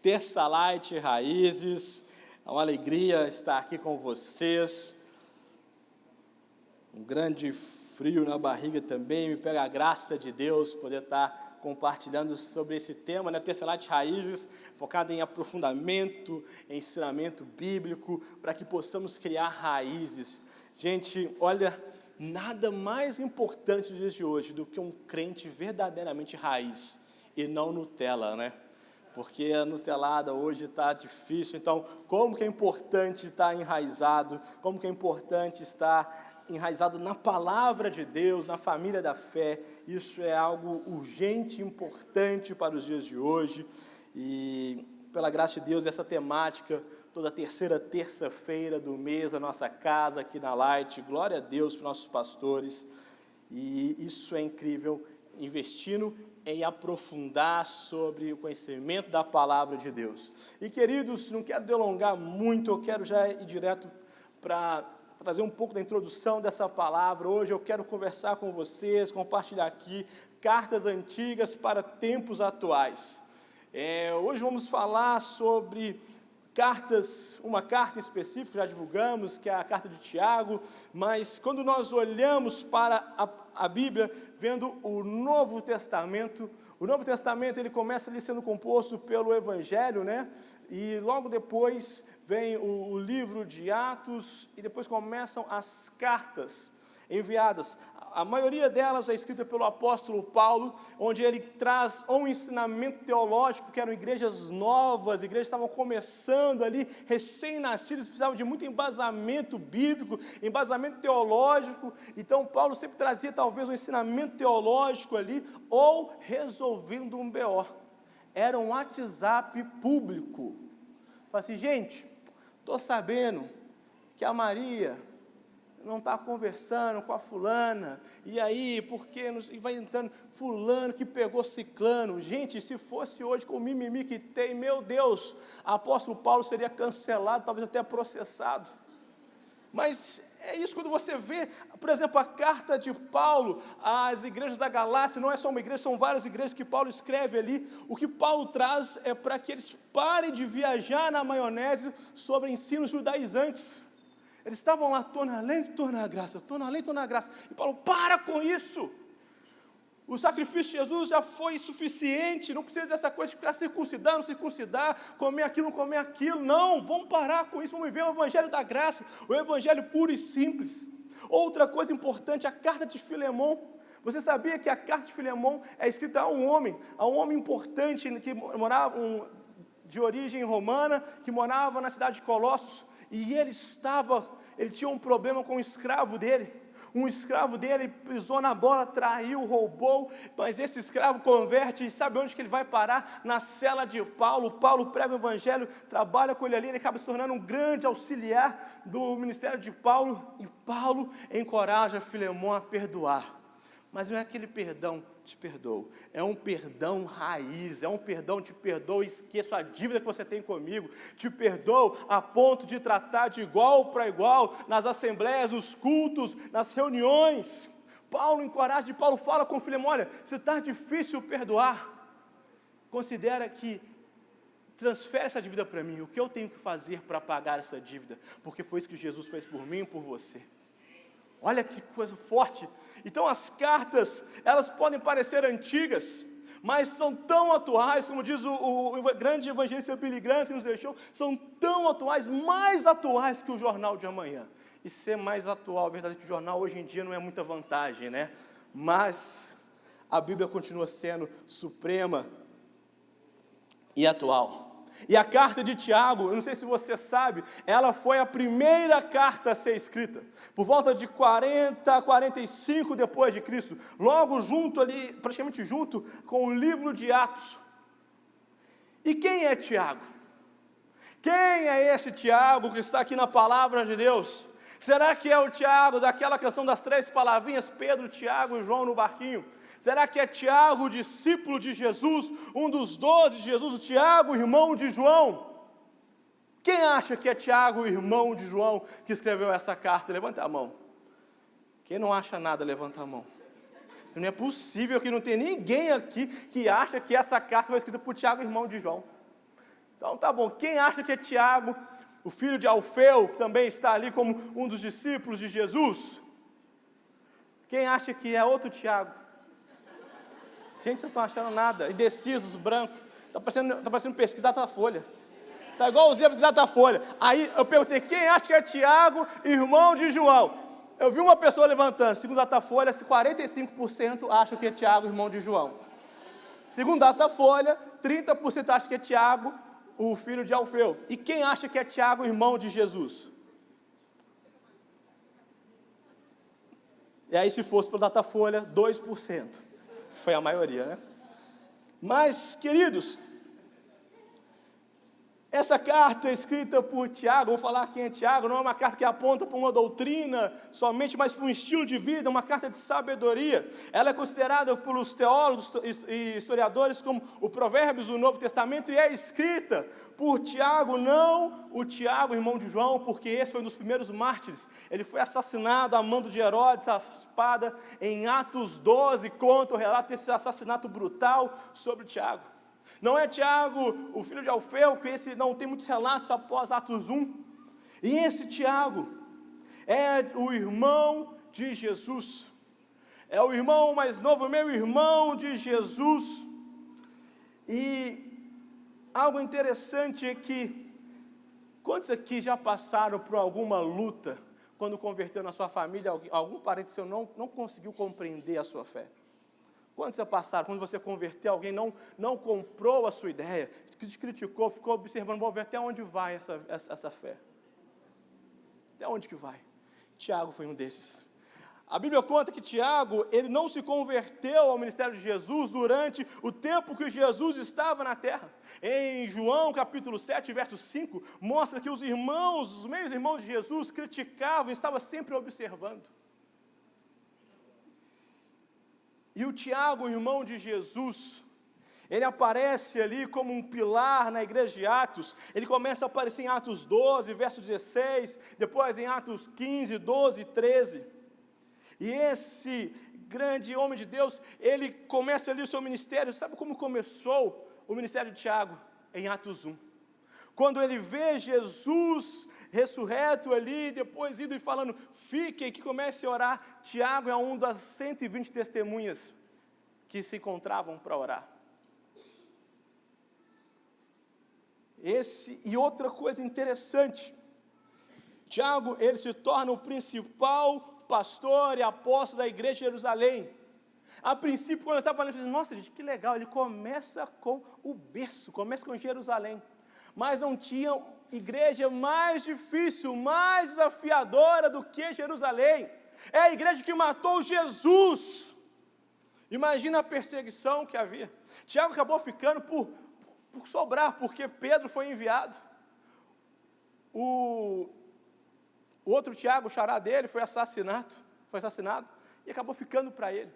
Terça-Light Raízes. É uma alegria estar aqui com vocês. Um grande frio na barriga também, me pega a graça de Deus poder estar compartilhando sobre esse tema, né? Terça-Light Raízes, focado em aprofundamento, em ensinamento bíblico, para que possamos criar raízes. Gente, olha, nada mais importante nos dias de hoje do que um crente verdadeiramente raiz e não Nutella, né? Porque a nutelada hoje está difícil, então como que é importante estar enraizado, como que é importante estar enraizado na palavra de Deus, na família da fé. Isso é algo urgente e importante para os dias de hoje, e pela graça de Deus, essa temática, toda terceira terça-feira do mês, a nossa casa aqui na Light, glória a Deus para os nossos pastores, e isso é incrível, investindo em aprofundar sobre o conhecimento da palavra de Deus. E queridos, não quero delongar muito, eu quero já ir direto para trazer um pouco da introdução dessa palavra. Hoje eu quero conversar com vocês, compartilhar aqui cartas antigas para tempos atuais. Hoje vamos falar sobre uma carta específica, já divulgamos, que é a carta de Tiago, mas quando nós olhamos para a Bíblia, vendo o Novo Testamento ele começa ali sendo composto pelo Evangelho, né? E logo depois vem o livro de Atos, e depois começam as cartas enviadas. A maioria delas é escrita pelo apóstolo Paulo, onde ele traz um ensinamento teológico, que eram igrejas novas, igrejas que estavam começando ali, recém-nascidas, precisavam de muito embasamento bíblico, embasamento teológico. Então Paulo sempre trazia talvez um ensinamento teológico ali, ou resolvendo um BO. Era um WhatsApp público. Fala assim, gente, estou sabendo que a Maria não está conversando com a fulana, e aí, porque vai entrando fulano que pegou ciclano. Gente, se fosse hoje com o mimimi que tem, meu Deus, o apóstolo Paulo seria cancelado, talvez até processado. Mas é isso quando você vê, por exemplo, a carta de Paulo às igrejas da Galácia, não é só uma igreja, são várias igrejas que Paulo escreve ali. O que Paulo traz é para que eles parem de viajar na maionese sobre ensinos judaizantes. Eles estavam lá, estou na lei, estou na graça, estou na lei, estou na graça. E Paulo, para com isso. O sacrifício de Jesus já foi suficiente, não precisa dessa coisa de ficar circuncidar, não circuncidar, comer aquilo, não comer aquilo. Não, vamos parar com isso, vamos viver o evangelho da graça, o evangelho puro e simples. Outra coisa importante, a carta de Filemon. Você sabia que a carta de Filemon é escrita a um homem importante, que morava, de origem romana, que morava na cidade de Colossos. E ele tinha um problema com o escravo dele. Um escravo dele pisou na bola, traiu, roubou, mas esse escravo converte, e sabe onde que ele vai parar? Na cela de Paulo. Paulo prega o evangelho, trabalha com ele ali, ele acaba se tornando um grande auxiliar do ministério de Paulo, e Paulo encoraja Filemon a perdoar. Mas não é aquele perdão, te perdoo, é um perdão raiz, é um perdão, te perdoo, esqueço a dívida que você tem comigo, te perdoo a ponto de tratar de igual para igual, nas assembleias, nos cultos, nas reuniões. Paulo encoraja, Paulo fala com o Filemon, olha, se está difícil perdoar, considera que transfere essa dívida para mim, o que eu tenho que fazer para pagar essa dívida, porque foi isso que Jesus fez por mim e por você. Olha que coisa forte. Então as cartas, elas podem parecer antigas, mas são tão atuais, como diz o grande evangelista Billy Graham que nos deixou, são tão atuais, mais atuais que o jornal de amanhã. E ser mais atual, verdade, que o jornal hoje em dia não é muita vantagem, né? Mas a Bíblia continua sendo suprema e atual. E a carta de Tiago, eu não sei se você sabe, ela foi a primeira carta a ser escrita, por volta de 40 a 45 depois de Cristo, logo junto ali, praticamente junto com o livro de Atos. E quem é Tiago? Quem é esse Tiago que está aqui na palavra de Deus? Será que é o Tiago daquela canção das 3 palavrinhas, Pedro, Tiago e João no barquinho? Será que é Tiago, discípulo de Jesus, um dos 12 de Jesus, o Tiago, irmão de João? Quem acha que é Tiago, irmão de João, que escreveu essa carta? Levanta a mão. Quem não acha nada, levanta a mão. Não é possível que não tenha ninguém aqui que acha que essa carta foi escrita por Tiago, irmão de João. Então tá bom, quem acha que é Tiago, o filho de Alfeu, que também está ali como um dos discípulos de Jesus? Quem acha que é outro Tiago? Gente, vocês estão achando nada, indecisos, brancos, está parecendo pesquisa da Datafolha. Está igual o zebra de Datafolha. Aí eu perguntei, quem acha que é Tiago, irmão de João? Eu vi uma pessoa levantando, segundo a Datafolha, 45% acham que é Tiago, irmão de João. Segundo a Datafolha, 30% acham que é Tiago, o filho de Alfeu. E quem acha que é Tiago, irmão de Jesus? E aí, se fosse pela Datafolha, 2%. Foi a maioria, né? Mas, queridos, essa carta escrita por Tiago, vou falar quem é Tiago, não é uma carta que aponta para uma doutrina somente, mas para um estilo de vida, uma carta de sabedoria. Ela é considerada pelos teólogos e historiadores como o Provérbios do Novo Testamento e é escrita por Tiago, não o Tiago, irmão de João, porque esse foi um dos primeiros mártires. Ele foi assassinado a mando de Herodes, a espada, em Atos 12, conta o relato desse assassinato brutal sobre Tiago. Não é Tiago, o filho de Alfeu, que esse não tem muitos relatos após Atos 1. E esse Tiago é o irmão de Jesus. É o irmão mais novo, meu irmão de Jesus. E algo interessante é que, quantos aqui já passaram por alguma luta, quando converteu na sua família, algum parente seu não conseguiu compreender a sua fé? Quando você passaram, quando você converteu, alguém não comprou a sua ideia, te criticou, ficou observando, vamos ver até onde vai essa fé. Até onde que vai? Tiago foi um desses. A Bíblia conta que Tiago, ele não se converteu ao ministério de Jesus durante o tempo que Jesus estava na terra. Em João capítulo 7, verso 5, mostra que os meios irmãos de Jesus criticavam, estavam sempre observando. E o Tiago, irmão de Jesus, ele aparece ali como um pilar na igreja de Atos. Ele começa a aparecer em Atos 12, verso 16, depois em Atos 15, 12 e 13. E esse grande homem de Deus, ele começa ali o seu ministério. Sabe como começou o ministério de Tiago? Em Atos 1. Quando ele vê Jesus ressurreto ali, depois indo e falando, fiquem, que comece a orar. Tiago é um das 120 testemunhas que se encontravam para orar. E outra coisa interessante, Tiago, ele se torna o principal pastor e apóstolo da igreja de Jerusalém. A princípio, quando eu estava falando, eu falei, nossa gente, que legal, ele começa com o berço, começa com Jerusalém. Mas não tinha igreja mais difícil, mais desafiadora do que Jerusalém. É a igreja que matou Jesus. Imagina a perseguição que havia. Tiago acabou ficando por sobrar, porque Pedro foi enviado. O outro Tiago, o xará dele, foi assassinado e acabou ficando para ele.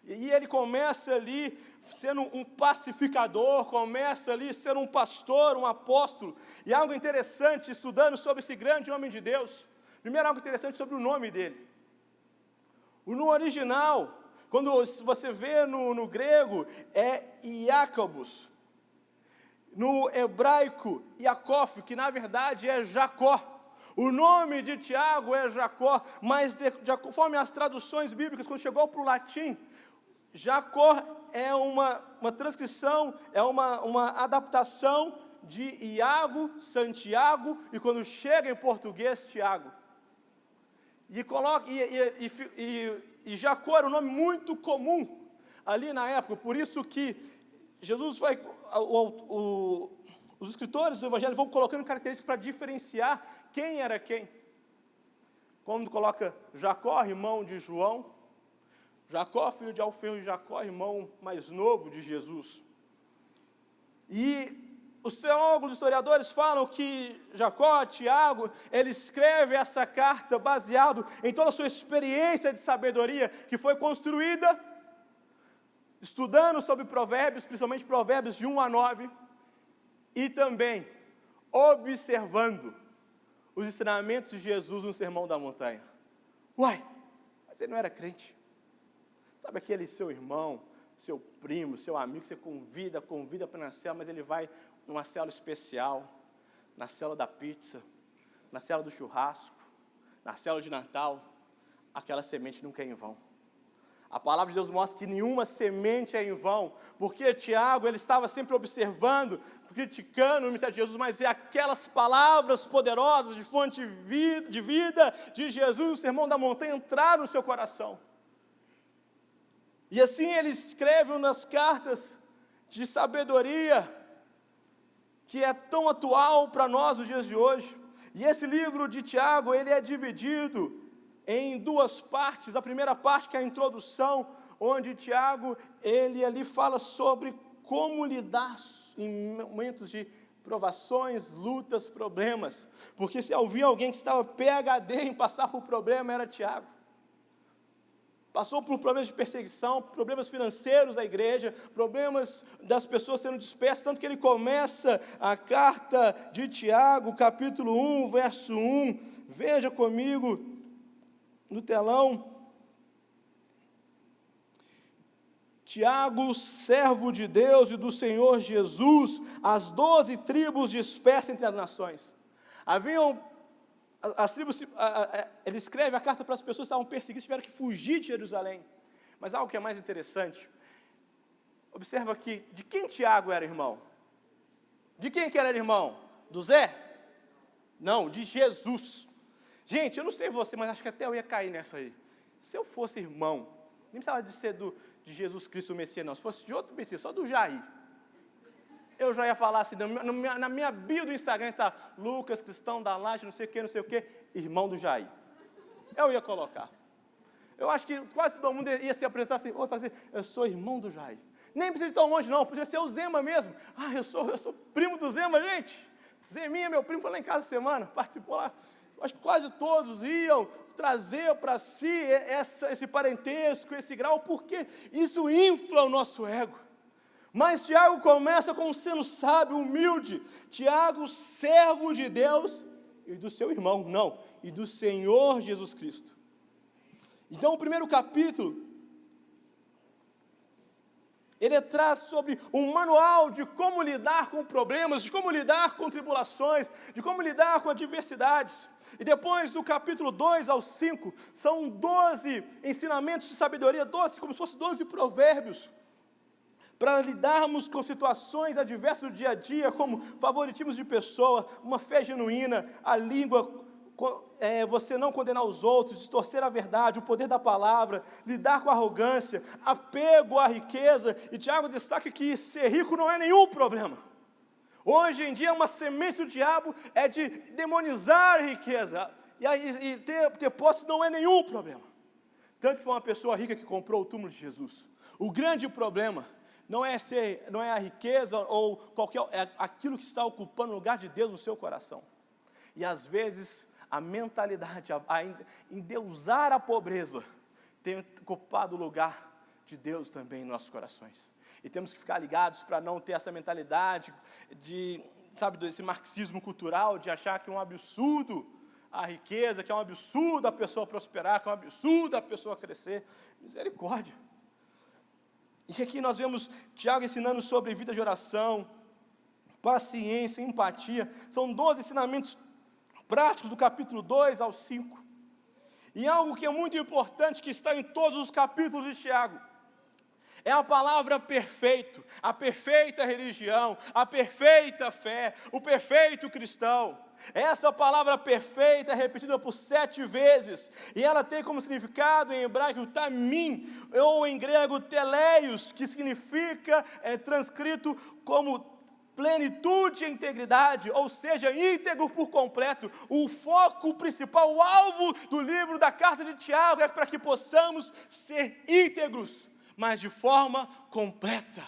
E ele começa ali sendo um pacificador, começa ali sendo um pastor, um apóstolo. E algo interessante, estudando sobre esse grande homem de Deus, primeiro algo interessante sobre o nome dele. No original, quando você vê no grego, é Iacobus. No hebraico, Yaakov, que na verdade é Jacó. O nome de Tiago é Jacó, mas conforme as traduções bíblicas, quando chegou para o latim, Jacó é uma transcrição, é uma adaptação de Iago, Santiago, e quando chega em português, Tiago. E Jacó era um nome muito comum ali na época, por isso que Jesus vai, os escritores do Evangelho vão colocando características para diferenciar quem era quem. Quando coloca Jacó, irmão de João, Jacó, filho de Alfeu, e Jacó, irmão mais novo de Jesus. E os teólogos, historiadores falam que Jacó, Tiago, ele escreve essa carta baseado em toda a sua experiência de sabedoria que foi construída estudando sobre provérbios, principalmente provérbios de 1 a 9, e também observando os ensinamentos de Jesus no Sermão da Montanha. Uai, mas ele não era crente. Sabe aquele seu irmão, seu primo, seu amigo, que você convida para nascer, mas ele vai numa célula especial, na célula da pizza, na célula do churrasco, na célula de Natal, aquela semente nunca é em vão. A palavra de Deus mostra que nenhuma semente é em vão, porque Tiago, ele estava sempre observando, criticando o ministério de Jesus, mas é aquelas palavras poderosas de fonte de vida de Jesus, o sermão da montanha, entraram no seu coração. E assim ele escreve nas cartas de sabedoria, que é tão atual para nós nos dias de hoje. E esse livro de Tiago, ele é dividido em duas partes. A primeira parte, que é a introdução, onde Tiago, ele ali fala sobre como lidar em momentos de provações, lutas, problemas. Porque se havia alguém que estava PhD em passar por problema, era Tiago. Passou por problemas de perseguição, problemas financeiros da igreja, problemas das pessoas sendo dispersas, tanto que ele começa a carta de Tiago, capítulo 1, verso 1. Veja comigo no telão. Tiago, servo de Deus e do Senhor Jesus, as 12 tribos dispersas entre as nações. Haviam as tribos, ele escreve a carta para as pessoas que estavam perseguidas, tiveram que fugir de Jerusalém. Mas algo que é mais interessante, observa aqui, de quem Tiago era irmão? De quem que ele era irmão? Do Zé? Não, de Jesus. Gente, eu não sei você, mas acho que até eu ia cair nessa aí. Se eu fosse irmão, nem precisava de ser de Jesus Cristo o Messias, não. Se fosse de outro Messias, só do Jair. Eu já ia falar assim, na minha bio do Instagram está Lucas, cristão da Laje, não sei o que, irmão do Jair. Eu ia colocar. Eu acho que quase todo mundo ia se apresentar assim, eu sou irmão do Jair. Nem precisa ir tão longe não, podia ser o Zema mesmo. Eu sou primo do Zema, gente. Zeminha, meu primo, foi lá em casa essa semana, participou lá. Acho que quase todos iam trazer para si esse parentesco, esse grau, porque isso infla o nosso ego. Mas Tiago começa como sendo sábio, humilde. Tiago, servo de Deus e do seu irmão, e do Senhor Jesus Cristo. Então, o primeiro capítulo, ele traz sobre um manual de como lidar com problemas, de como lidar com tribulações, de como lidar com adversidades. E depois, do capítulo 2 ao 5, são 12 ensinamentos de sabedoria, 12, como se fossem 12 provérbios, para lidarmos com situações adversas do dia a dia, como favoritismos de pessoa, uma fé genuína, a língua, você não condenar os outros, distorcer a verdade, o poder da palavra, lidar com a arrogância, apego à riqueza. E Tiago destaca que ser rico não é nenhum problema. Hoje em dia, uma semente do diabo é de demonizar a riqueza, e ter posse não é nenhum problema. Tanto que foi uma pessoa rica que comprou o túmulo de Jesus. O grande problema não é a riqueza ou aquilo que está ocupando o lugar de Deus no seu coração. E às vezes a mentalidade, a endeusar a pobreza, tem ocupado o lugar de Deus também em nossos corações. E temos que ficar ligados para não ter essa mentalidade desse marxismo cultural, de achar que é um absurdo a riqueza, que é um absurdo a pessoa prosperar, que é um absurdo a pessoa crescer. Misericórdia. E aqui nós vemos Tiago ensinando sobre vida de oração, paciência, empatia. São 12 ensinamentos práticos do capítulo 2 ao 5. E algo que é muito importante, que está em todos os capítulos de Tiago, é a palavra perfeito, a perfeita religião, a perfeita fé, o perfeito cristão. Essa palavra perfeita é repetida por 7 vezes, e ela tem como significado em hebraico tamim, ou em grego teleios, que significa, transcrito como plenitude e integridade, ou seja, íntegro por completo. O foco principal, o alvo do livro da carta de Tiago é para que possamos ser íntegros, mas de forma completa.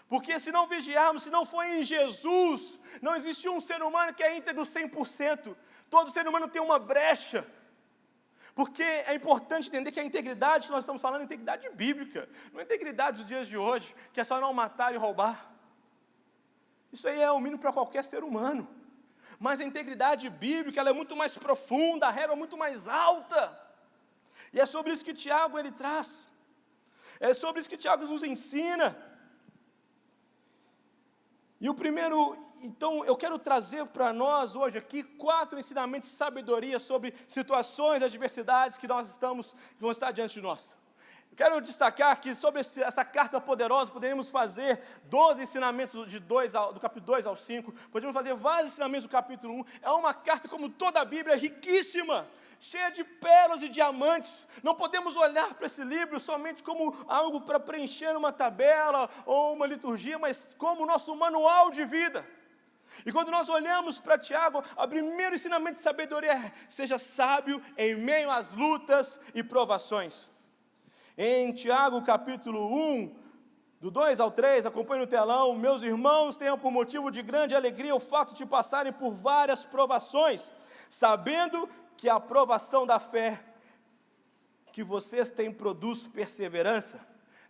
Porque se não vigiarmos, se não for em Jesus, não existe um ser humano que é íntegro 100%. Todo ser humano tem uma brecha. Porque é importante entender que a integridade que nós estamos falando é integridade bíblica, não é integridade dos dias de hoje, que é só não matar e roubar. Isso aí é o mínimo para qualquer ser humano. Mas a integridade bíblica, ela é muito mais profunda, a régua é muito mais alta. E é sobre isso que Tiago ele traz. É sobre isso que Tiago nos ensina. E o primeiro, então, eu quero trazer para nós hoje aqui 4 ensinamentos de sabedoria sobre situações, adversidades que vão estar diante de nós. Eu quero destacar que sobre essa carta poderosa, poderíamos fazer 12 ensinamentos do capítulo 2 ao 5, podemos fazer vários ensinamentos do capítulo 1, é uma carta como toda a Bíblia, riquíssima, cheia de pérolas e diamantes. Não podemos olhar para esse livro somente como algo para preencher uma tabela ou uma liturgia, mas como nosso manual de vida. E quando nós olhamos para Tiago, o primeiro ensinamento de sabedoria é: seja sábio em meio às lutas e provações. Em Tiago capítulo 1, do 2 ao 3, acompanhe no telão: meus irmãos, tenham por motivo de grande alegria o fato de passarem por várias provações, sabendo que a provação da fé que vocês têm produz perseverança.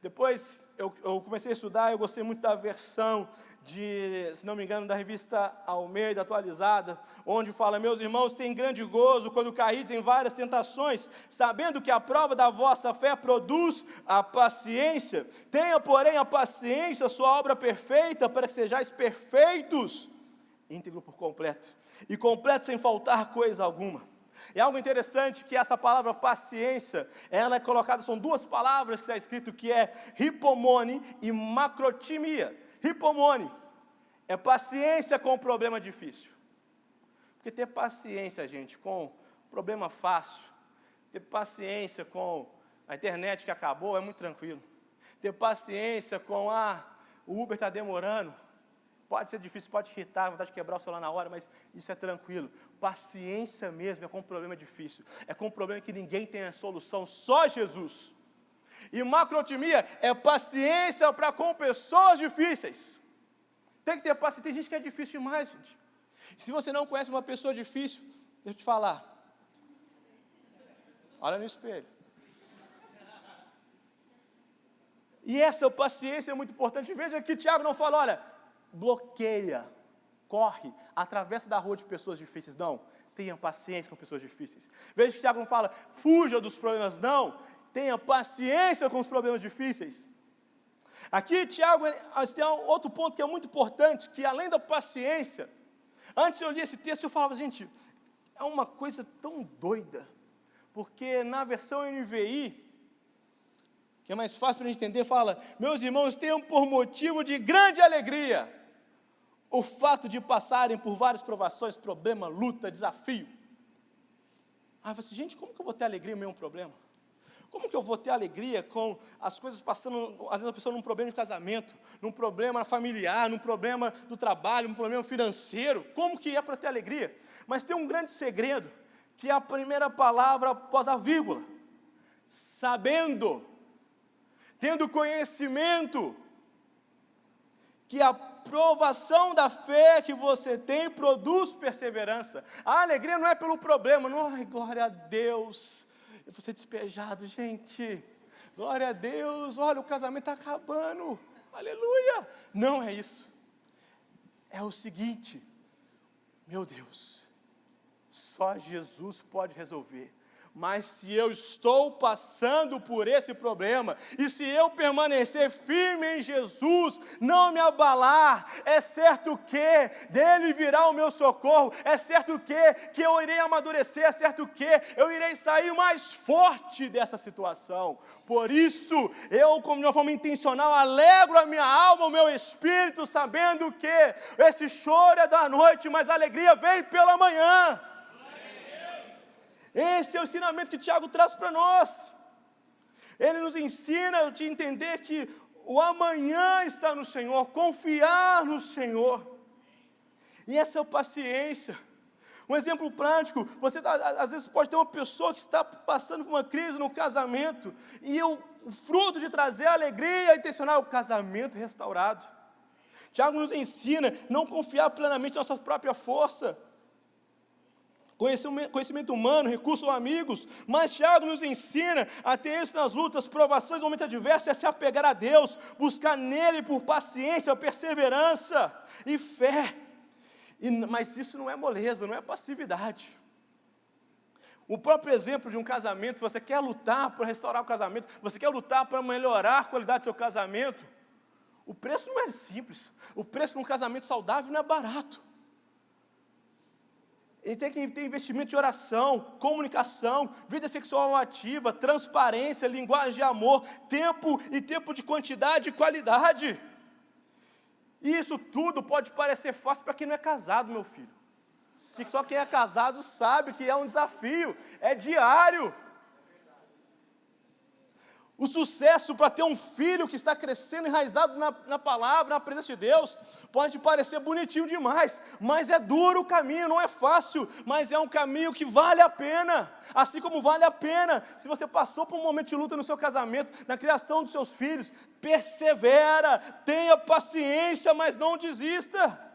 Depois eu comecei a estudar, eu gostei muito da versão se não me engano, da revista Almeida atualizada, onde fala: meus irmãos, tenham grande gozo quando caídes em várias tentações, sabendo que a prova da vossa fé produz a paciência. Tenha, porém, a paciência, sua obra perfeita, para que sejais perfeitos, íntegro por completo, e completo sem faltar coisa alguma. É algo interessante que essa palavra paciência, ela é colocada, são 2 palavras que está escrito, que é hipomone e macrotimia. Hipomone é paciência com um problema difícil. Porque ter paciência, gente, com problema fácil, ter paciência com a internet que acabou, é muito tranquilo. Ter paciência com, o Uber está demorando, pode ser difícil, pode irritar, vontade de quebrar o celular na hora, mas isso é tranquilo. Paciência mesmo é com um problema difícil, é com um problema que ninguém tem a solução, só Jesus. E macrotimia é paciência para com pessoas difíceis. Tem que ter paciência, tem gente que é difícil demais, gente. Se você não conhece uma pessoa difícil, deixa eu te falar, olha no espelho. E essa paciência é muito importante. Veja que Tiago não fala: olha, bloqueia, corre, atravessa da rua de pessoas difíceis. Não, tenha paciência com pessoas difíceis. Veja que Tiago não fala: fuja dos problemas. Não, tenha paciência com os problemas difíceis. Aqui Tiago tem outro ponto que é muito importante, que além da paciência, antes eu li esse texto, eu falava: gente, é uma coisa tão doida, porque na versão NVI, que é mais fácil para a gente entender, fala: meus irmãos, tenham por motivo de grande alegria o fato de passarem por várias provações, problema, luta, desafio. Você, gente, como que eu vou ter alegria em meio a um problema? Como que eu vou ter alegria com as coisas passando, às vezes a pessoa num problema de casamento, num problema familiar, num problema do trabalho, num problema financeiro? Como que é para ter alegria? Mas tem um grande segredo, que é a primeira palavra após a vírgula: sabendo, tendo conhecimento, que a provação da fé que você tem produz perseverança. A alegria não é pelo problema, não, ai, glória a Deus, eu vou ser despejado, gente, glória a Deus, olha, o casamento está acabando, aleluia. Não é isso, é o seguinte: meu Deus, só Jesus pode resolver. Mas se eu estou passando por esse problema, e se eu permanecer firme em Jesus, não me abalar, é certo que dele virá o meu socorro, é certo que eu irei amadurecer, é certo que eu irei sair mais forte dessa situação. Por isso, eu, como de uma forma intencional, alegro a minha alma, o meu espírito, sabendo que esse choro é da noite, mas a alegria vem pela manhã. Esse é o ensinamento que Tiago traz para nós. Ele nos ensina a entender que o amanhã está no Senhor, confiar no Senhor. E essa é a paciência. Um exemplo prático: você às vezes pode ter uma pessoa que está passando por uma crise no casamento, e o fruto de trazer alegria intencional é o casamento restaurado. Tiago nos ensina a não confiar plenamente na nossa própria força, conhecimento humano, recursos amigos, mas Tiago nos ensina a ter isso nas lutas, provações, momentos adversos, é se apegar a Deus, buscar nele por paciência, perseverança e fé. Mas isso não é moleza, não é passividade. O próprio exemplo de um casamento: você quer lutar para restaurar o casamento, você quer lutar para melhorar a qualidade do seu casamento, O preço não é simples. O preço de um casamento saudável não é barato. Ele tem que ter investimento de oração, comunicação, vida sexual ativa, transparência, linguagem de amor, tempo e tempo de quantidade e qualidade. E isso tudo pode parecer fácil para quem não é casado, meu filho. Porque só quem é casado sabe que é um desafio, é diário. O sucesso para ter um filho que está crescendo, enraizado na palavra, na presença de Deus, pode parecer bonitinho demais, mas é duro o caminho, não é fácil, mas é um caminho que vale a pena, assim como vale a pena, se você passou por um momento de luta no seu casamento, na criação dos seus filhos, persevera, tenha paciência, mas não desista.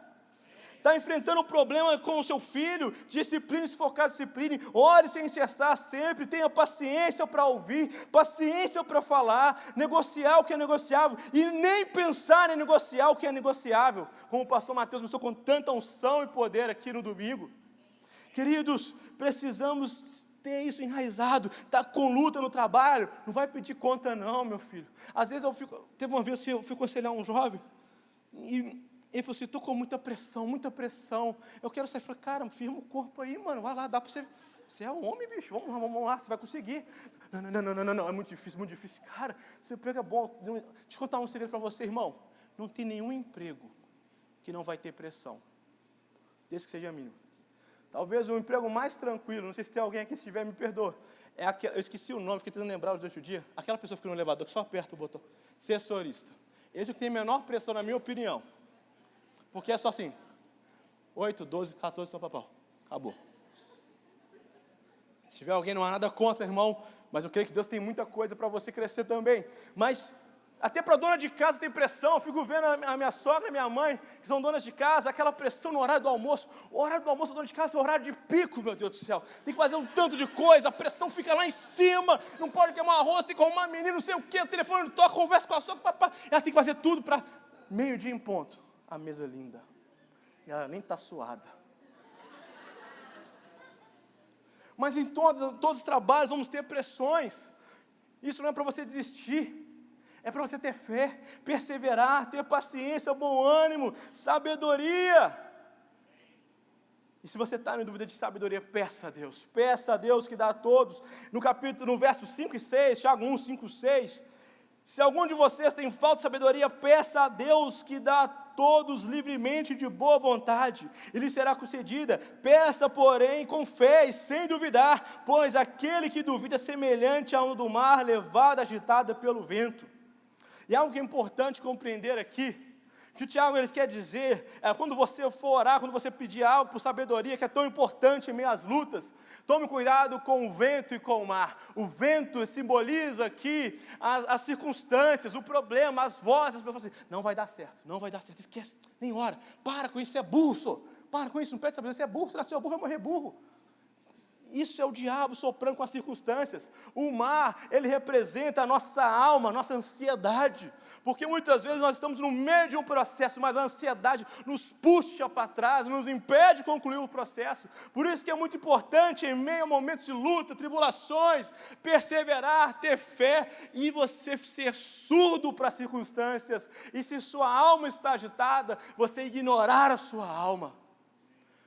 Está enfrentando um problema com o seu filho, discipline-se, focar, discipline, ore sem cessar sempre, tenha paciência para ouvir, paciência para falar, negociar o que é negociável, e nem pensar em negociar o que é negociável, como o pastor Mateus mostrou com tanta unção e poder aqui no domingo. Queridos, precisamos ter isso enraizado, está com luta no trabalho, não vai pedir conta não, meu filho. Às vezes teve uma vez que eu fui aconselhar um jovem, e ele falou assim, estou com muita pressão, eu quero sair. Eu falei, cara, firma o corpo aí, mano, vai lá, dá para você, você é um homem, bicho, vamos lá, você vai conseguir. Não, é muito difícil. Cara, seu emprego é bom, deixa eu contar um segredo para você, irmão, não tem nenhum emprego que não vai ter pressão, desde que seja mínimo. Talvez o emprego mais tranquilo, não sei se tem alguém aqui, se tiver, me perdoa, eu esqueci o nome, fiquei tentando lembrar durante o dia, aquela pessoa que fica no elevador, que só aperta o botão, assessorista. Esse é o que tem menor pressão, na minha opinião. Porque é só assim, 8, 12, 14, papapau, acabou. Se tiver alguém, não há nada contra, irmão, mas eu creio que Deus tem muita coisa para você crescer também. Mas até para dona de casa tem pressão, eu fico vendo a minha sogra e a minha mãe, que são donas de casa, aquela pressão no horário do almoço. O horário do almoço da dona de casa é o horário de pico, meu Deus do céu. Tem que fazer um tanto de coisa, a pressão fica lá em cima, não pode queimar arroz, tem que arrumar menino, não sei o quê, o telefone toca, conversa com a sogra, papá. Ela tem que fazer tudo para meio-dia em ponto. A mesa linda, e ela nem está suada. Mas em todos os trabalhos vamos ter pressões. Isso não é para você desistir, é para você ter fé, perseverar, ter paciência, bom ânimo, sabedoria. E se você está em dúvida de sabedoria, peça a Deus que dá a todos. No verso 5 e 6, Tiago 1, 5 e 6, se algum de vocês tem falta de sabedoria, peça a Deus que dá a todos livremente de boa vontade, e lhe será concedida. Peça, porém, com fé e sem duvidar, pois aquele que duvida é semelhante a onda do mar, levada, agitada pelo vento. E algo que é importante compreender aqui, que o Tiago ele quer dizer, quando você for orar, quando você pedir algo por sabedoria, que é tão importante em meio às lutas, tome cuidado com o vento e com o mar. O vento simboliza aqui as circunstâncias, o problema, as vozes, as pessoas assim, não vai dar certo, esquece, nem ora, para com isso, você é burro, senhor. Para com isso, não pede sabedoria, você é burro, você nasceu burro, vai morrer burro. Isso é o diabo soprando com as circunstâncias. O mar, ele representa a nossa alma, a nossa ansiedade. Porque muitas vezes nós estamos no meio de um processo, mas a ansiedade nos puxa para trás, nos impede de concluir o processo. Por isso que é muito importante, em meio a momentos de luta, tribulações, perseverar, ter fé e você ser surdo para as circunstâncias. E se sua alma está agitada, você ignorar a sua alma.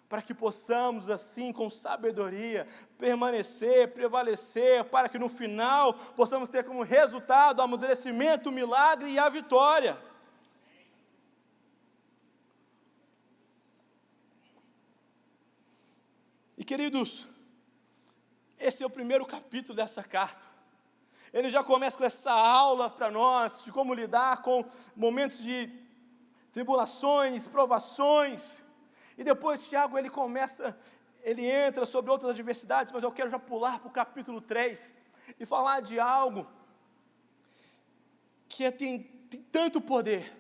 Para que possamos, assim, com sabedoria, permanecer, prevalecer, para que no final possamos ter como resultado o amadurecimento, o milagre e a vitória. E queridos, esse é o primeiro capítulo dessa carta. Ele já começa com essa aula para nós, de como lidar com momentos de tribulações, provações. E depois Tiago, ele entra sobre outras adversidades, mas eu quero já pular para o capítulo 3 e falar de algo que tem tanto poder,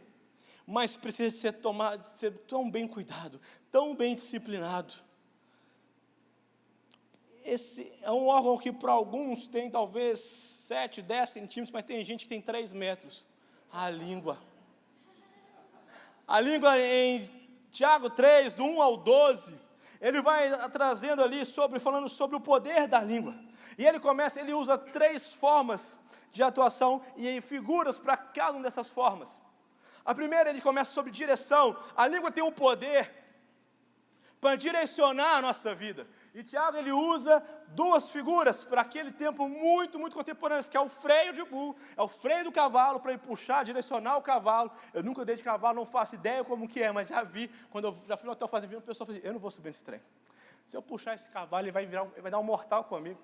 mas precisa ser tão bem cuidado, tão bem disciplinado. Esse é um órgão que para alguns tem talvez 7, 10 centímetros, mas tem gente que tem 3 metros. A língua. A língua em Tiago 3, do 1 ao 12, ele vai trazendo ali, falando sobre o poder da língua. E ele usa 3 formas de atuação e figuras para cada uma dessas formas. A primeira, ele começa sobre direção. A língua tem o poder para direcionar a nossa vida. E Tiago, ele usa duas figuras para aquele tempo muito, muito contemporâneo, que é o freio de burro, é o freio do cavalo, para ele puxar, direcionar o cavalo. Eu nunca andei de cavalo, não faço ideia como que é, mas já vi, quando eu já fui no hotel fazer vídeo, uma pessoa falou assim, eu não vou subir nesse trem. Se eu puxar esse cavalo, ele vai dar um mortal comigo.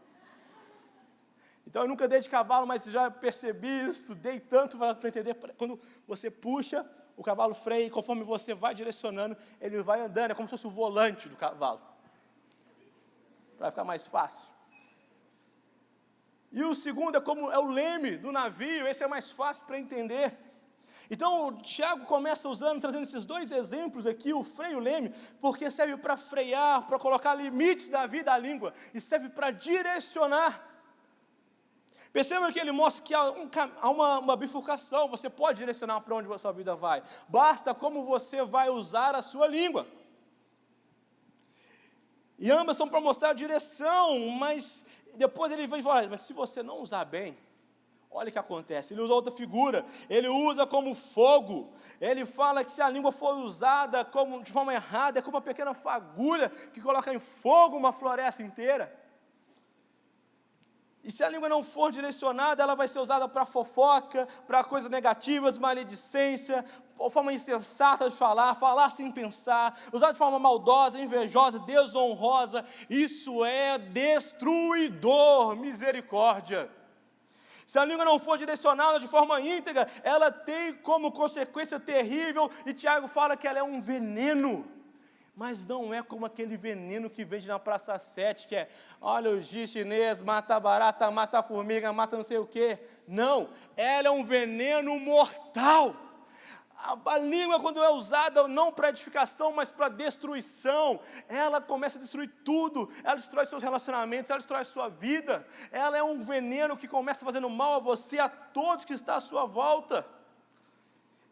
Então eu nunca andei de cavalo, mas já percebi, estudei tanto para entender, quando você puxa, o cavalo freia, e conforme você vai direcionando, ele vai andando, é como se fosse o volante do cavalo, para ficar mais fácil. E o segundo é o leme do navio, esse é mais fácil para entender. Então o Tiago começa trazendo esses dois exemplos aqui, o freio e o leme, porque serve para frear, para colocar limites da vida à língua, e serve para direcionar. Perceba que ele mostra que há uma bifurcação, você pode direcionar para onde a sua vida vai, basta como você vai usar a sua língua. E ambas são para mostrar a direção, mas depois ele vem falar, mas se você não usar bem, olha o que acontece. Ele usa outra figura, ele usa como fogo, ele fala que se a língua for usada de forma errada, é como uma pequena fagulha que coloca em fogo uma floresta inteira. E se a língua não for direcionada, ela vai ser usada para fofoca, para coisas negativas, maledicência, forma insensata de falar sem pensar, usada de forma maldosa, invejosa, desonrosa. Isso é destruidor, misericórdia. Se a língua não for direcionada de forma íntegra, ela tem como consequência terrível, e Tiago fala que ela é um veneno. Mas não é como aquele veneno que vende na Praça 7, que é, olha o giz chinês, mata barata, mata formiga, mata não sei o quê. Não, ela é um veneno mortal. A língua, quando é usada não para edificação, mas para destruição, ela começa a destruir tudo, ela destrói seus relacionamentos, ela destrói sua vida, ela é um veneno que começa fazendo mal a você, a todos que estão à sua volta.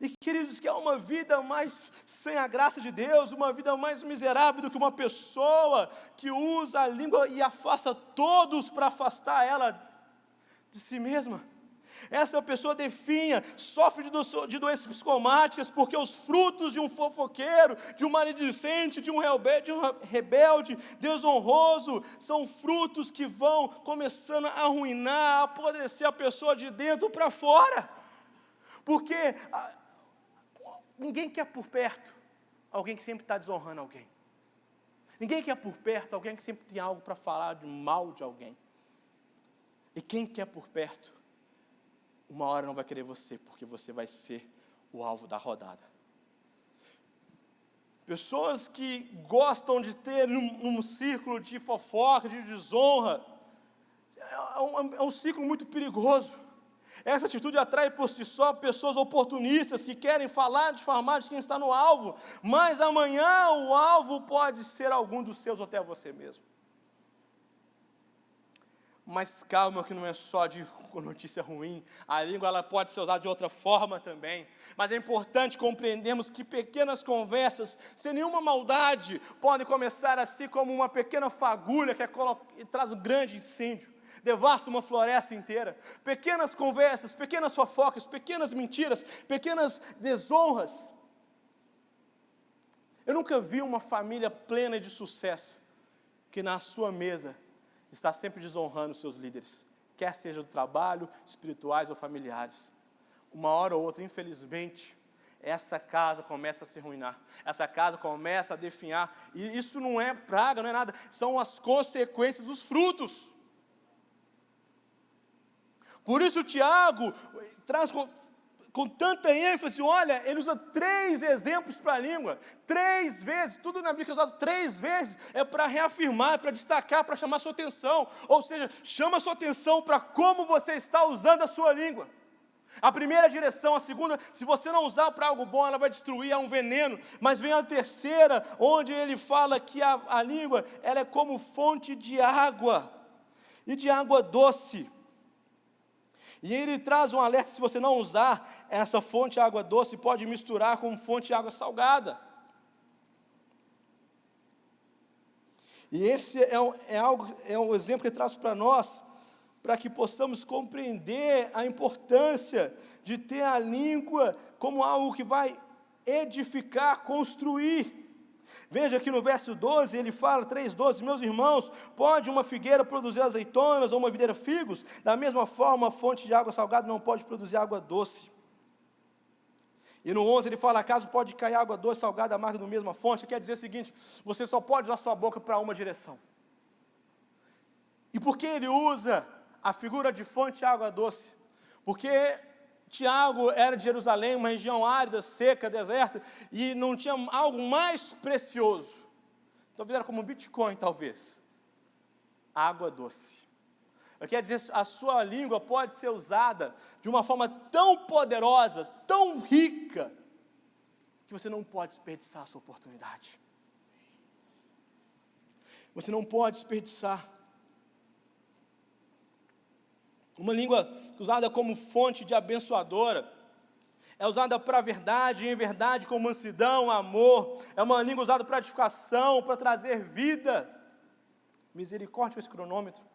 E queridos, que é uma vida mais sem a graça de Deus, uma vida mais miserável do que uma pessoa que usa a língua e afasta todos para afastar ela de si mesma. Essa pessoa definha, sofre de doenças psicomáticas, porque os frutos de um fofoqueiro, de um maledicente, de um rebelde, desonroso, são frutos que vão começando a arruinar, a apodrecer a pessoa de dentro para fora. Porque ninguém quer por perto alguém que sempre está desonrando alguém. Ninguém quer por perto alguém que sempre tem algo para falar de mal de alguém. E quem quer por perto, uma hora não vai querer você, porque você vai ser o alvo da rodada. Pessoas que gostam de ter num círculo de fofoca, de desonra, é um ciclo muito perigoso. Essa atitude atrai por si só pessoas oportunistas que querem falar, difamar de quem está no alvo, mas amanhã o alvo pode ser algum dos seus ou até você mesmo. Mas calma, que não é só de notícia ruim, a língua ela pode ser usada de outra forma também, mas é importante compreendermos que pequenas conversas, sem nenhuma maldade, podem começar assim como uma pequena fagulha que traz um grande incêndio, devasta uma floresta inteira. Pequenas conversas, pequenas fofocas, pequenas mentiras, pequenas desonras. Eu nunca vi uma família plena de sucesso que na sua mesa está sempre desonrando seus líderes, quer seja do trabalho, espirituais ou familiares. Uma hora ou outra, infelizmente, essa casa começa a se arruinar, essa casa começa a definhar, e isso não é praga, não é nada, são as consequências dos frutos. Por isso Tiago traz com tanta ênfase, olha, ele usa 3 exemplos para a língua, 3 vezes, tudo na Bíblia que é usado 3 vezes, é para reafirmar, para destacar, para chamar a sua atenção, ou seja, chama a sua atenção para como você está usando a sua língua. A primeira é a direção, a segunda, se você não usar para algo bom, ela vai destruir, é um veneno, mas vem a terceira, onde ele fala que a língua, ela é como fonte de água, e de água doce. E ele traz um alerta, se você não usar essa fonte de água doce, pode misturar com fonte de água salgada. E esse é um exemplo que ele traz para nós, para que possamos compreender a importância de ter a língua como algo que vai edificar, construir. Veja aqui no verso 12, ele fala, 3:12, meus irmãos, pode uma figueira produzir azeitonas ou uma videira figos? Da mesma forma, a fonte de água salgada não pode produzir água doce. E no 11 ele fala, acaso pode cair água doce, salgada, amarga no mesma fonte? Quer dizer o seguinte, você só pode usar sua boca para uma direção. E por que ele usa a figura de fonte de água doce? Porque Tiago era de Jerusalém, uma região árida, seca, deserta, e não tinha algo mais precioso. Talvez era como um Bitcoin, talvez. Água doce. Quer dizer, a sua língua pode ser usada de uma forma tão poderosa, tão rica, que você não pode desperdiçar a sua oportunidade. Você não pode desperdiçar. Uma língua usada como fonte de abençoadora, é usada para a verdade, e em verdade com mansidão, amor, é uma língua usada para edificação, para trazer vida. Misericórdia com esse cronômetro.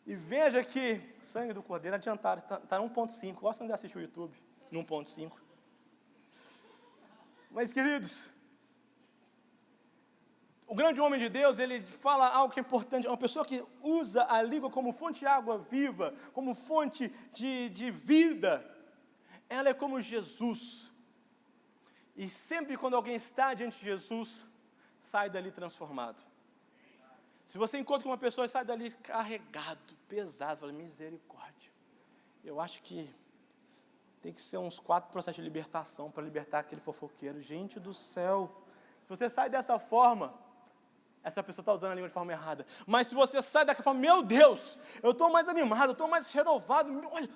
E veja que sangue do Cordeiro adiantado, está no 1.5, gosta de assistir o YouTube, no 1.5. Mas queridos, o grande homem de Deus, ele fala algo que é importante, uma pessoa que usa a língua como fonte de água viva, como fonte de vida, ela é como Jesus. E sempre quando alguém está diante de Jesus, sai dali transformado. Se você encontra com uma pessoa e sai dali carregado, pesado, fala, misericórdia. Eu acho que tem que ser uns 4 processos de libertação para libertar aquele fofoqueiro. Gente do céu, se você sai dessa forma, essa pessoa está usando a língua de forma errada. Mas se você sai daquela forma, meu Deus, eu estou mais animado, eu estou mais renovado, olha,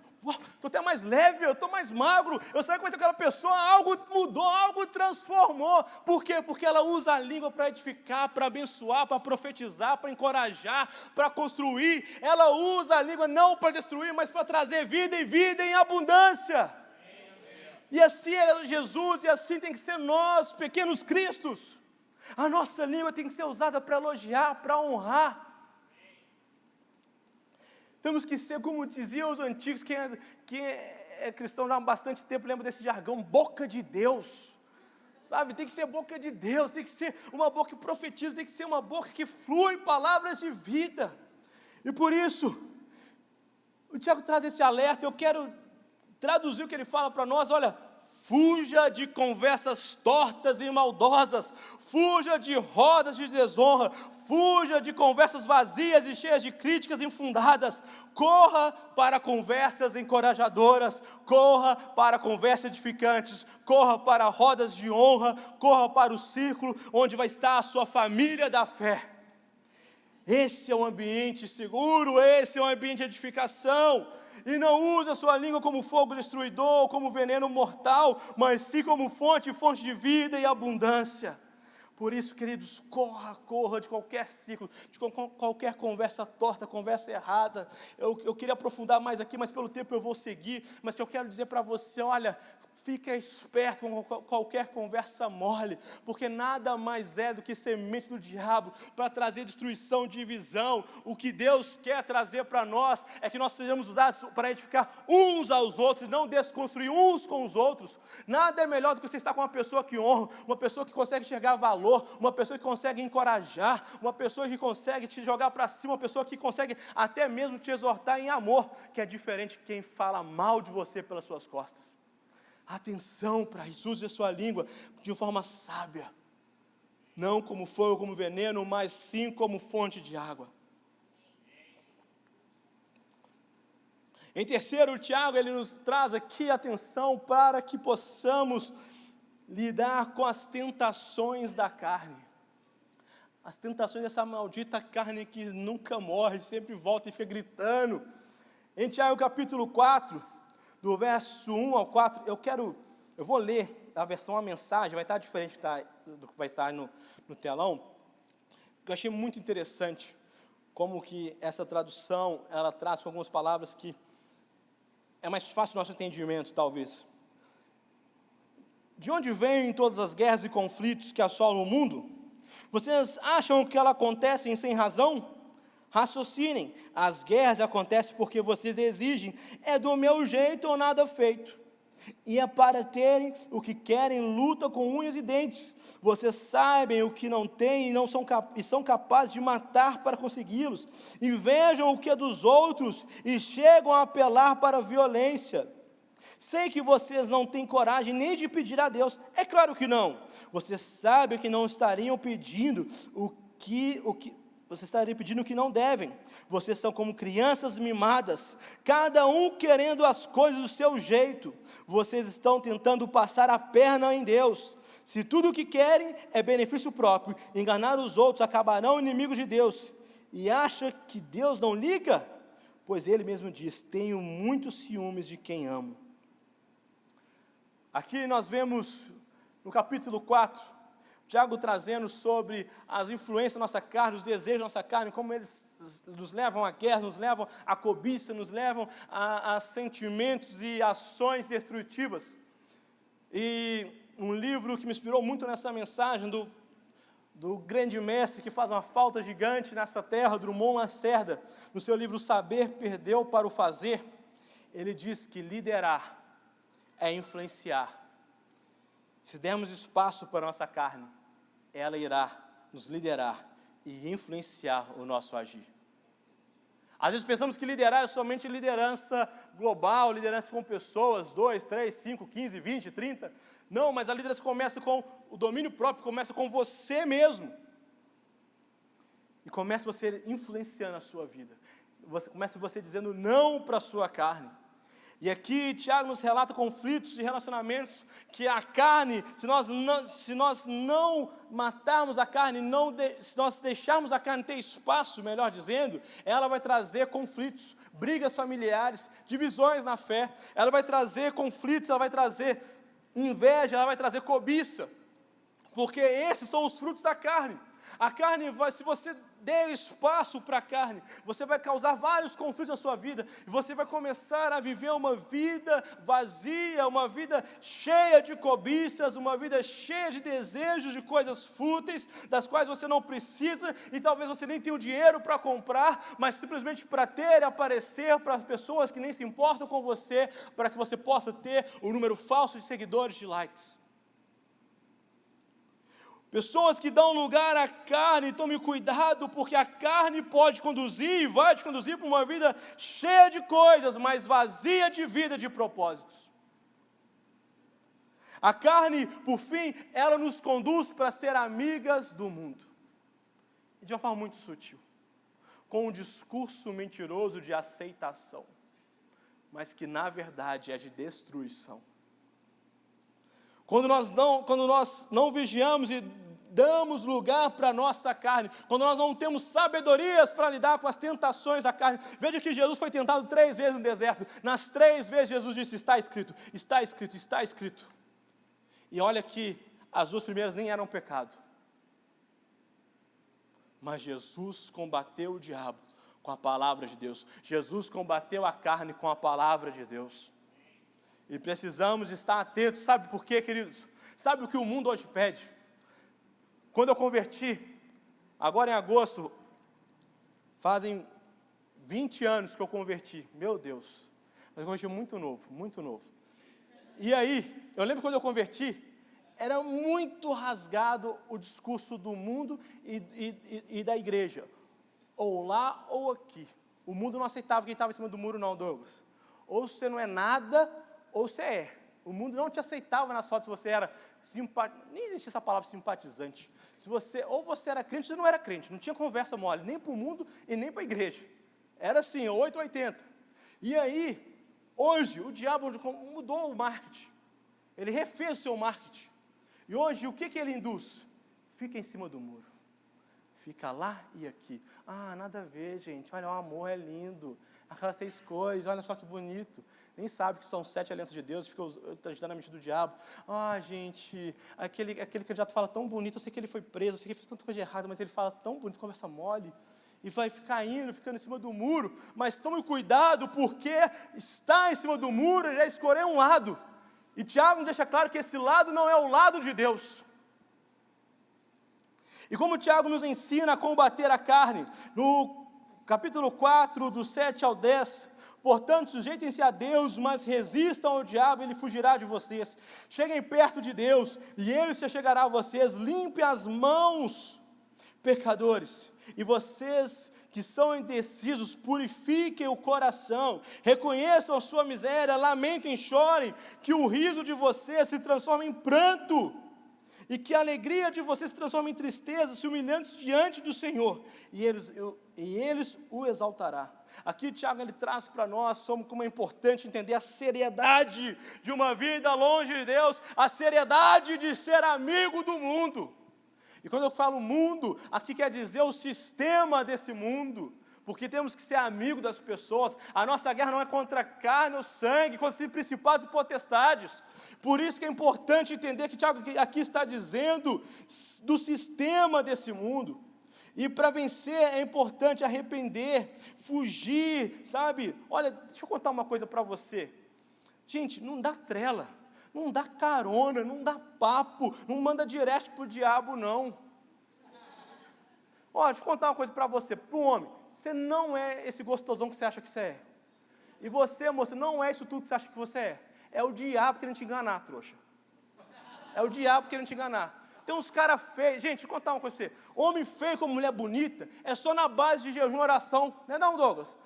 estou até mais leve, eu estou mais magro, eu saio com aquela pessoa, algo mudou, algo transformou. Por quê? Porque ela usa a língua para edificar, para abençoar, para profetizar, para encorajar, para construir. Ela usa a língua não para destruir, mas para trazer vida e vida em abundância. E assim é Jesus, e assim tem que ser nós, pequenos cristos. A nossa língua tem que ser usada para elogiar, para honrar. Temos que ser, como diziam os antigos, quem é cristão já há bastante tempo, lembra desse jargão, boca de Deus. Sabe, tem que ser boca de Deus, tem que ser uma boca que profetiza, tem que ser uma boca que flui palavras de vida. E por isso, o Tiago traz esse alerta, eu quero traduzir o que ele fala para nós, olha, fuja de conversas tortas e maldosas, fuja de rodas de desonra, fuja de conversas vazias e cheias de críticas infundadas, corra para conversas encorajadoras, corra para conversas edificantes, corra para rodas de honra, corra para o círculo onde vai estar a sua família da fé. Esse é um ambiente seguro, esse é um ambiente de edificação. E não use a sua língua como fogo destruidor, como veneno mortal, mas sim como fonte de vida e abundância. Por isso, queridos, corra de qualquer ciclo, de qualquer conversa torta, conversa errada. Eu queria aprofundar mais aqui, mas pelo tempo eu vou seguir. Mas que eu quero dizer para você, olha, fica esperto com qualquer conversa mole, porque nada mais é do que semente do diabo para trazer destruição, divisão. O que Deus quer trazer para nós é que nós sejamos usados para edificar uns aos outros, não desconstruir uns com os outros. Nada é melhor do que você estar com uma pessoa que honra, uma pessoa que consegue enxergar valor, uma pessoa que consegue encorajar, uma pessoa que consegue te jogar para cima, uma pessoa que consegue até mesmo te exortar em amor, que é diferente de quem fala mal de você pelas suas costas. Atenção para isso, use a sua língua de forma sábia, não como fogo, como veneno, mas sim como fonte de água. Em terceiro, o Tiago, ele nos traz aqui atenção para que possamos lidar com as tentações da carne. As tentações dessa maldita carne que nunca morre, sempre volta e fica gritando. Em Tiago capítulo 4, do verso 1 ao 4, eu vou ler a versão, a mensagem, vai estar diferente do que vai estar no telão, que eu achei muito interessante, como que essa tradução, ela traz com algumas palavras que é mais fácil o nosso entendimento, talvez. De onde vêm todas as guerras e conflitos que assolam o mundo? Vocês acham que elas acontecem sem razão? Raciocinem, as guerras acontecem porque vocês exigem, é do meu jeito ou nada feito. E é para terem o que querem, luta com unhas e dentes. Vocês sabem o que não têm e são capazes de matar para consegui-los. Invejam o que é dos outros e chegam a apelar para a violência. Sei que vocês não têm coragem nem de pedir a Deus. É claro que não. Vocês sabem que não estariam pedindo vocês estariam pedindo o que não devem. Vocês são como crianças mimadas, cada um querendo as coisas do seu jeito. Vocês estão tentando passar a perna em Deus. Se tudo o que querem é benefício próprio, enganar os outros, acabarão inimigos de Deus. E acha que Deus não liga? Pois Ele mesmo diz, tenho muitos ciúmes de quem amo. Aqui nós vemos no capítulo 4, Tiago trazendo sobre as influências da nossa carne, os desejos da nossa carne, como eles nos levam à guerra, nos levam à cobiça, nos levam a sentimentos e ações destrutivas. E um livro que me inspirou muito nessa mensagem, do grande mestre que faz uma falta gigante nessa terra, Drummond Lacerda, no seu livro Saber Perdeu para o Fazer, ele diz que liderar é influenciar. Se dermos espaço para a nossa carne, ela irá nos liderar e influenciar o nosso agir. Às vezes pensamos que liderar é somente liderança global, liderança com pessoas, 2, 3, 5, 15, 20, 30. Não, mas a liderança começa com o domínio próprio, começa com você mesmo. E começa você influenciando a sua vida. Começa você dizendo não para a sua carne. E aqui Tiago nos relata conflitos de relacionamentos que a carne, se nós não matarmos a carne, se nós deixarmos a carne ter espaço, melhor dizendo, ela vai trazer conflitos, brigas familiares, divisões na fé, ela vai trazer conflitos, ela vai trazer inveja, ela vai trazer cobiça, porque esses são os frutos da carne. A carne se você der espaço para a carne, você vai causar vários conflitos na sua vida, e você vai começar a viver uma vida vazia, uma vida cheia de cobiças, uma vida cheia de desejos, de coisas fúteis, das quais você não precisa, e talvez você nem tenha o dinheiro para comprar, mas simplesmente para ter e aparecer para pessoas que nem se importam com você, para que você possa ter um número falso de seguidores, de likes. Pessoas que dão lugar à carne, tome cuidado, porque a carne pode conduzir e vai te conduzir para uma vida cheia de coisas, mas vazia de vida, de propósitos. A carne, por fim, ela nos conduz para ser amigas do mundo. E de uma forma muito sutil, com um discurso mentiroso de aceitação, mas que na verdade é de destruição. Quando nós não vigiamos e damos lugar para a nossa carne, quando nós não temos sabedorias para lidar com as tentações da carne. Veja que Jesus foi tentado 3 vezes no deserto. Nas 3 vezes Jesus disse, está escrito, está escrito, está escrito. E olha que as 2 primeiras nem eram pecado. Mas Jesus combateu o diabo com a palavra de Deus. Jesus combateu a carne com a palavra de Deus. E precisamos estar atentos. Sabe por quê, queridos? Sabe o que o mundo hoje pede? Quando eu converti, agora em agosto, fazem 20 anos que eu converti. Meu Deus, mas eu converti muito novo, muito novo. E aí, eu lembro quando eu converti, era muito rasgado o discurso do mundo e da igreja. Ou lá ou aqui. O mundo não aceitava quem estava em cima do muro não, Douglas. Ou você não é nada, ou você é. O mundo não te aceitava nas fotos se você era simpatizante. Nem existia essa palavra simpatizante. Ou você era crente, ou você não era crente. Não tinha conversa mole, nem para o mundo e nem para a igreja. Era assim, 880. E aí, hoje, o diabo mudou o marketing. Ele refez o seu marketing. E hoje, o que ele induz? Fica em cima do muro. Fica lá e aqui. Ah, nada a ver, gente. Olha, o amor é lindo. Aquelas 6 cores, olha só que bonito. Nem sabe que são 7 alianças de Deus, fica acreditando na mentira do diabo. Ah, gente, aquele candidato fala tão bonito, eu sei que ele foi preso, eu sei que ele fez tanta coisa errada, mas ele fala tão bonito, conversa mole. E vai ficar ficando em cima do muro. Mas tome cuidado, porque está em cima do muro, já escolheu um lado. E Tiago nos deixa claro que esse lado não é o lado de Deus. E como Tiago nos ensina a combater a carne, no capítulo 4, do 7 ao 10, portanto, sujeitem-se a Deus, mas resistam ao diabo, ele fugirá de vocês. Cheguem perto de Deus, e ele se chegará a vocês. Limpem as mãos, pecadores, e vocês que são indecisos, purifiquem o coração, reconheçam a sua miséria, lamentem e chorem, que o riso de vocês se transforme em pranto, e que a alegria de vocês se transforme em tristeza, se humilhando diante do Senhor, e eles o exaltará. Aqui Tiago ele traz para nós como é importante entender a seriedade de uma vida longe de Deus, a seriedade de ser amigo do mundo. E quando eu falo mundo, aqui quer dizer o sistema desse mundo, porque temos que ser amigo das pessoas. A nossa guerra não é contra a carne ou sangue, contra os principados e potestades. Por isso que é importante entender que Tiago aqui está dizendo do sistema desse mundo. E para vencer é importante arrepender, fugir, sabe? Olha, deixa eu contar uma coisa para você. Gente, não dá trela, não dá carona, não dá papo, não manda direct para o diabo, não. Olha, deixa eu contar uma coisa para você, para o homem. Você não é esse gostosão que você acha que você é. E você, moça, não é isso tudo que você acha que você é. É o diabo querendo te enganar, trouxa. É o diabo querendo te enganar. Tem uns caras feios. Gente, deixa eu contar uma coisa para você. Homem feio como mulher bonita é só na base de jejum e oração. Não é não, Douglas?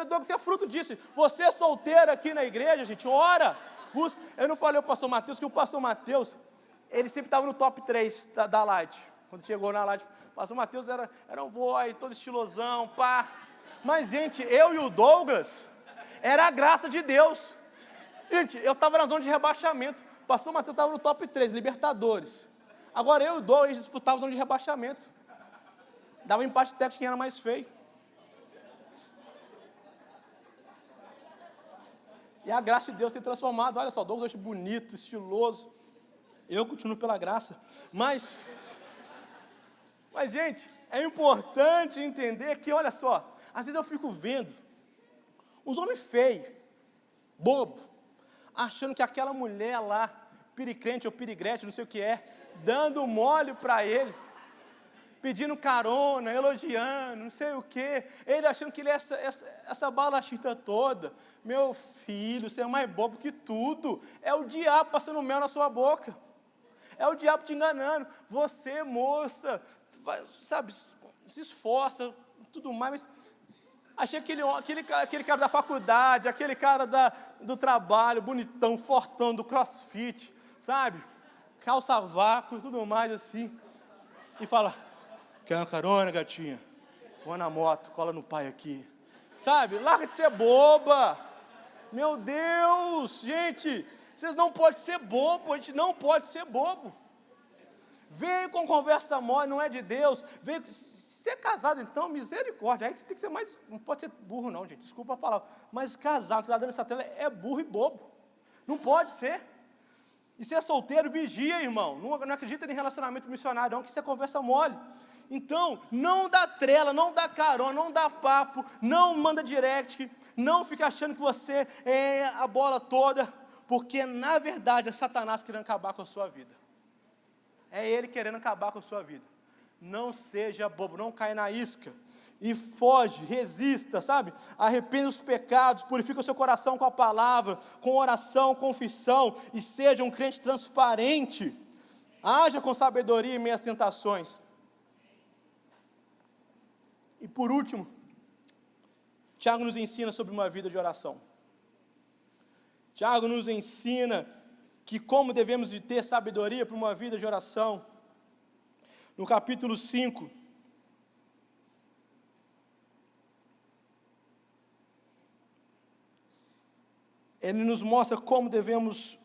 Douglas é fruto disso. Você é solteiro aqui na igreja, gente, ora. Busca. Eu não falei o pastor Mateus, que o pastor Mateus, ele sempre estava no top 3 da Light. Quando chegou na Light, o pastor Mateus era um boy, todo estilosão, pá. Mas, gente, eu e o Douglas, era a graça de Deus. Gente, eu estava na zona de rebaixamento. O pastor Mateus estava no top 3, Libertadores. Agora eu e o Douglas disputávamos a zona de rebaixamento. Dava um empate técnico quem era mais feio. E a graça de Deus tem transformado. Olha só, Douglas hoje bonito, estiloso. Eu continuo pela graça. Mas, gente, é importante entender que, olha só, às vezes eu fico vendo uns homens feios, bobo, achando que aquela mulher lá, piricrente ou pirigrete, não sei o que é, dando mole para ele, pedindo carona, elogiando, não sei o que, ele achando que ele é essa balachita toda. Meu filho, você é mais bobo que tudo. É o diabo passando mel na sua boca. É o diabo te enganando. Você, moça, sabe, se esforça, tudo mais, mas achei aquele cara da faculdade, aquele cara do trabalho, bonitão, fortão, do crossfit, sabe, calça vácuo e tudo mais assim, e fala, quer uma carona, gatinha? Vou na moto, cola no pai aqui, sabe, larga de ser boba. Meu Deus, gente, vocês não podem ser bobo, a gente não pode ser bobo. Veio com conversa mole, não é de Deus. Veio, se é casado, então, misericórdia. Aí você tem que ser mais, não pode ser burro não, gente, desculpa a palavra. Mas casado, que está dando essa tela, é burro e bobo. Não pode ser. E se é solteiro, vigia, irmão. Não acredita em relacionamento missionário, não, que isso é conversa mole. Então, não dá trela, não dá carona, não dá papo, não manda direct, não fica achando que você é a bola toda, porque, na verdade, é Satanás querendo acabar com a sua vida. É ele querendo acabar com a sua vida. Não seja bobo, não caia na isca. E foge, resista, sabe? Arrependa os pecados, purifica o seu coração com a palavra, com oração, confissão, e seja um crente transparente. Haja com sabedoria em meio às tentações. E por último, Tiago nos ensina sobre uma vida de oração. Tiago nos ensina que como devemos de ter sabedoria para uma vida de oração. No capítulo 5, ele nos mostra como devemos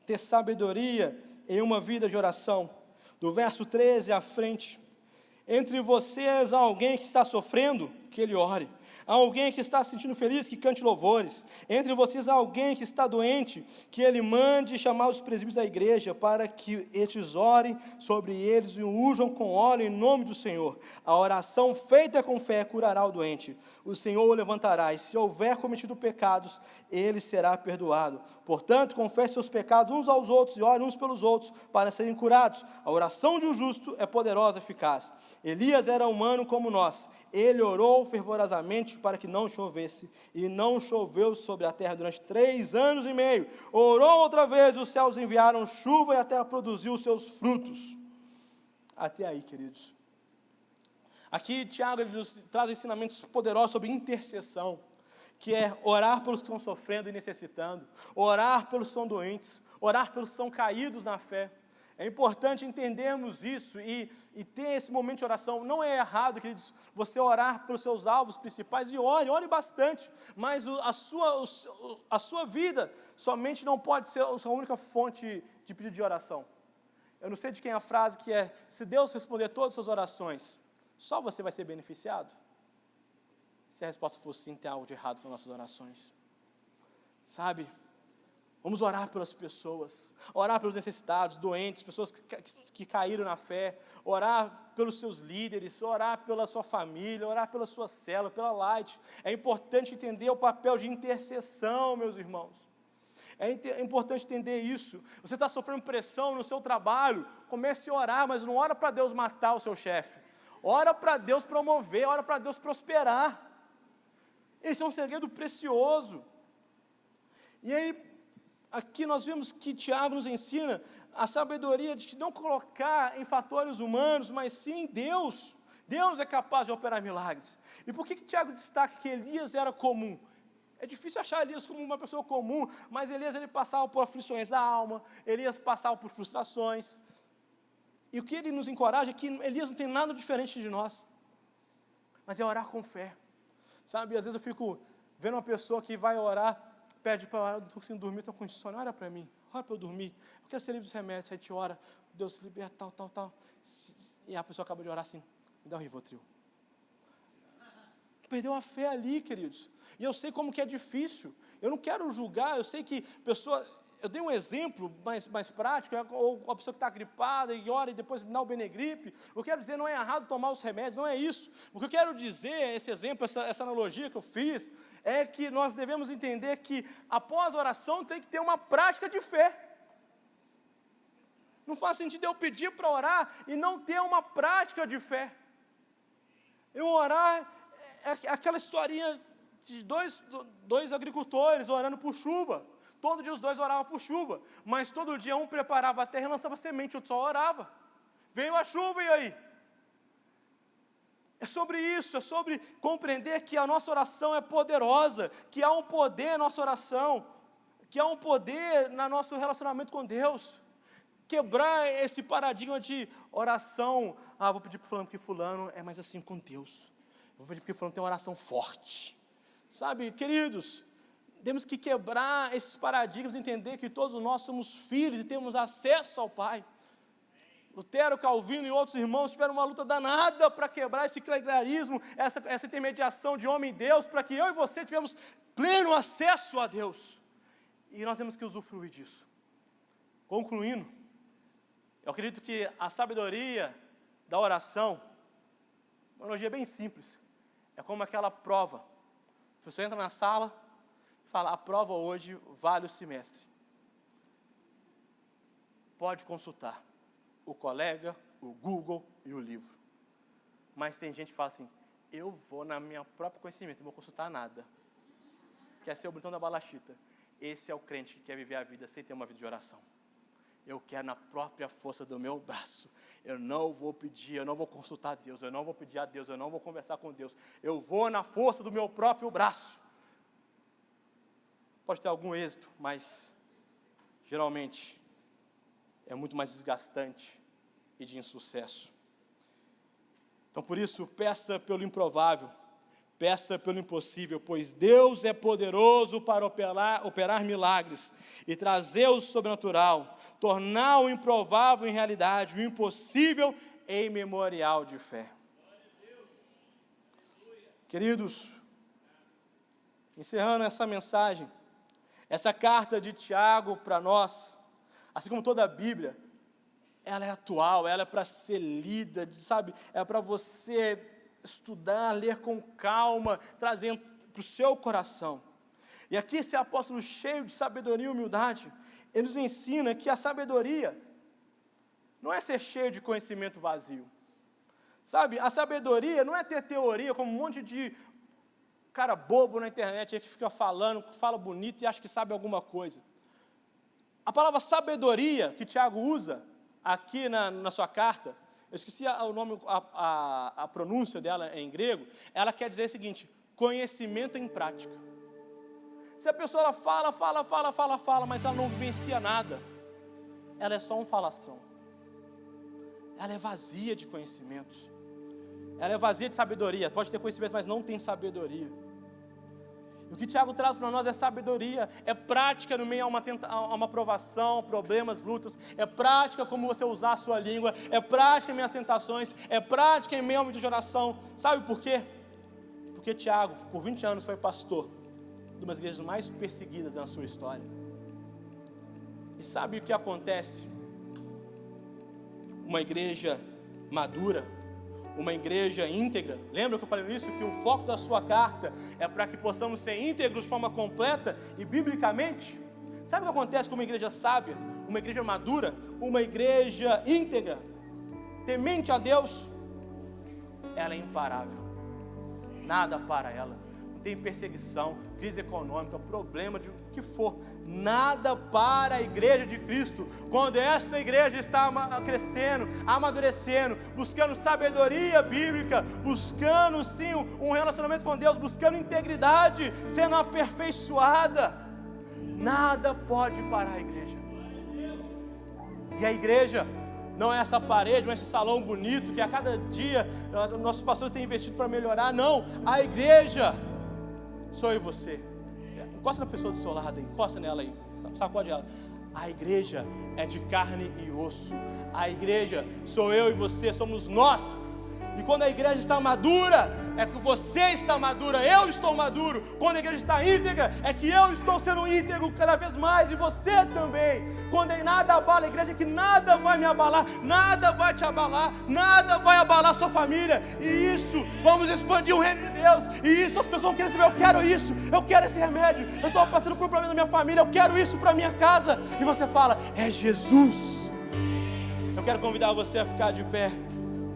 ter sabedoria em uma vida de oração. Do verso 13 à frente, entre vocês há alguém que está sofrendo, que ele ore. Há alguém que está se sentindo feliz, que cante louvores. Entre vocês há alguém que está doente, que ele mande chamar os presbíteros da igreja, para que estes orem sobre eles e o unjam com óleo em nome do Senhor. A oração feita com fé curará o doente. O Senhor o levantará, e se houver cometido pecados, ele será perdoado. Portanto, confesse seus pecados uns aos outros e orem uns pelos outros, para serem curados. A oração de um justo é poderosa e eficaz. Elias era humano como nós. Ele orou fervorosamente para que não chovesse, e não choveu sobre a terra durante 3 anos e meio. Orou outra vez, os céus enviaram chuva e a terra produziu os seus frutos. Até aí, queridos. Aqui, Tiago, ele nos traz ensinamentos poderosos sobre intercessão, que é orar pelos que estão sofrendo e necessitando, orar pelos que são doentes, orar pelos que são caídos na fé. É importante entendermos isso e ter esse momento de oração. Não é errado, queridos, você orar pelos seus alvos principais, e ore bastante, mas a sua vida somente não pode ser a sua única fonte de pedido de oração. Eu não sei de quem é a frase que é: se Deus responder todas as suas orações, só você vai ser beneficiado? Se a resposta for sim, tem algo de errado com nossas orações. Sabe? Vamos orar pelas pessoas, orar pelos necessitados, doentes, pessoas que caíram na fé, orar pelos seus líderes, orar pela sua família, orar pela sua célula, pela Light. É importante entender o papel de intercessão, meus irmãos. É importante entender isso. Você está sofrendo pressão no seu trabalho, comece a orar, mas não ora para Deus matar o seu chefe. Ora para Deus promover, ora para Deus prosperar. Esse é um segredo precioso. E aí, aqui nós vemos que Tiago nos ensina a sabedoria de não colocar em fatores humanos, mas sim em Deus. Deus é capaz de operar milagres. E por que Tiago destaca que Elias era comum? É difícil achar Elias como uma pessoa comum, mas Elias ele passava por aflições da alma, Elias passava por frustrações. E o que ele nos encoraja é que Elias não tem nada diferente de nós, mas é orar com fé. Sabe, às vezes eu fico vendo uma pessoa que vai orar, pede para orar, não estou conseguindo dormir, estou com insônia, ora para mim, ora para eu dormir, eu quero ser livre dos remédios, aí te ora, Deus se liberta, tal, e a pessoa acaba de orar assim, me dá um Rivotril. Perdeu a fé ali, queridos, e eu sei como que é difícil, eu não quero julgar, eu sei que pessoa, eu dei um exemplo mais prático, ou a pessoa que está gripada e ora e depois me dá o Benegripe. Eu quero dizer, não é errado tomar os remédios, não é isso. O que eu quero dizer, esse exemplo, essa analogia que eu fiz, é que nós devemos entender que após a oração tem que ter uma prática de fé. Não faz sentido eu pedir para orar e não ter uma prática de fé. Eu orar é aquela historinha de dois agricultores orando por chuva. Todo dia os dois oravam por chuva, mas todo dia um preparava a terra e lançava semente, o outro só orava. Veio a chuva e aí? É sobre isso, é sobre compreender que a nossa oração é poderosa, que há um poder na nossa oração, que há um poder no nosso relacionamento com Deus. Quebrar esse paradigma de oração, vou pedir para fulano, porque fulano é mais assim com Deus. Vou pedir porque fulano tem uma oração forte. Sabe, queridos, temos que quebrar esses paradigmas, entender que todos nós somos filhos e temos acesso ao Pai. Lutero, Calvino e outros irmãos tiveram uma luta danada para quebrar esse clericalismo, essa intermediação de homem e Deus, para que eu e você tivemos pleno acesso a Deus. E nós temos que usufruir disso. Concluindo, eu acredito que a sabedoria da oração, uma analogia bem simples, é como aquela prova. O professor entra na sala, fala, a prova hoje vale o semestre. Pode consultar o colega, o Google e o livro. Mas tem gente que fala assim, eu vou na minha própria conhecimento, não vou consultar nada. Quer ser o botão da balachita. Esse é o crente que quer viver a vida sem ter uma vida de oração. Eu quero na própria força do meu braço. Eu não vou pedir, eu não vou consultar Deus, eu não vou pedir a Deus, eu não vou conversar com Deus. Eu vou na força do meu próprio braço. Pode ter algum êxito, mas geralmente é muito mais desgastante e de insucesso. Então, por isso, peça pelo improvável, peça pelo impossível, pois Deus é poderoso para operar milagres e trazer o sobrenatural, tornar o improvável em realidade, o impossível em memorial de fé. Queridos, Encerrando essa mensagem, essa carta de Tiago para nós, assim como toda a Bíblia, ela é atual, ela é para ser lida, sabe? É para você estudar, ler com calma, trazendo para o seu coração. E aqui esse apóstolo cheio de sabedoria e humildade, ele nos ensina que a sabedoria não é ser cheio de conhecimento vazio. Sabe, a sabedoria não é ter teoria como um monte de cara bobo na internet que fica falando, fala bonito e acha que sabe alguma coisa. A palavra sabedoria que Tiago usa aqui na sua carta, eu esqueci o nome, a pronúncia dela em grego, ela quer dizer o seguinte: conhecimento em prática. Se a pessoa ela fala, mas ela não vivencia nada, ela é só um falastrão. Ela é vazia de conhecimentos. Ela é vazia de sabedoria. Pode ter conhecimento, mas não tem sabedoria. E o que Tiago traz para nós é sabedoria, é prática no meio a uma provação, problemas, lutas, é prática como você usar a sua língua, é prática em meio às tentações, é prática em meio ao momento de oração. Sabe por quê? Porque Tiago, por 20 anos, foi pastor de uma das igrejas mais perseguidas na sua história. E sabe o que acontece? Uma igreja madura, uma igreja íntegra, lembra que eu falei nisso? Que o foco da sua carta é para que possamos ser íntegros de forma completa e biblicamente. Sabe o que acontece com uma igreja sábia, uma igreja madura, uma igreja íntegra, temente a Deus? Ela é imparável, nada para ela. Tem perseguição, crise econômica, problema de o que for, nada para a igreja de Cristo, quando essa igreja está crescendo, amadurecendo, buscando sabedoria bíblica, buscando sim um relacionamento com Deus, buscando integridade, sendo aperfeiçoada, nada pode parar a igreja. E a igreja não é essa parede, não é esse salão bonito, que a cada dia nossos pastores têm investido para melhorar, não, a igreja sou eu e você. Encosta na pessoa do seu lado aí, encosta nela aí, sacode ela. A igreja é de carne e osso. A igreja sou eu e você, somos nós. E quando a igreja está madura, é que você está madura, eu estou maduro. Quando a igreja está íntegra, é que eu estou sendo íntegro cada vez mais, e você também. Quando nada abala a igreja, é que nada vai me abalar, nada vai te abalar, nada vai abalar a sua família. E isso, vamos expandir o reino de Deus. E isso as pessoas vão querer saber: eu quero isso, eu quero esse remédio, eu estou passando por um problema na minha família, eu quero isso para minha casa. E você fala: é Jesus. Eu quero convidar você a ficar de pé.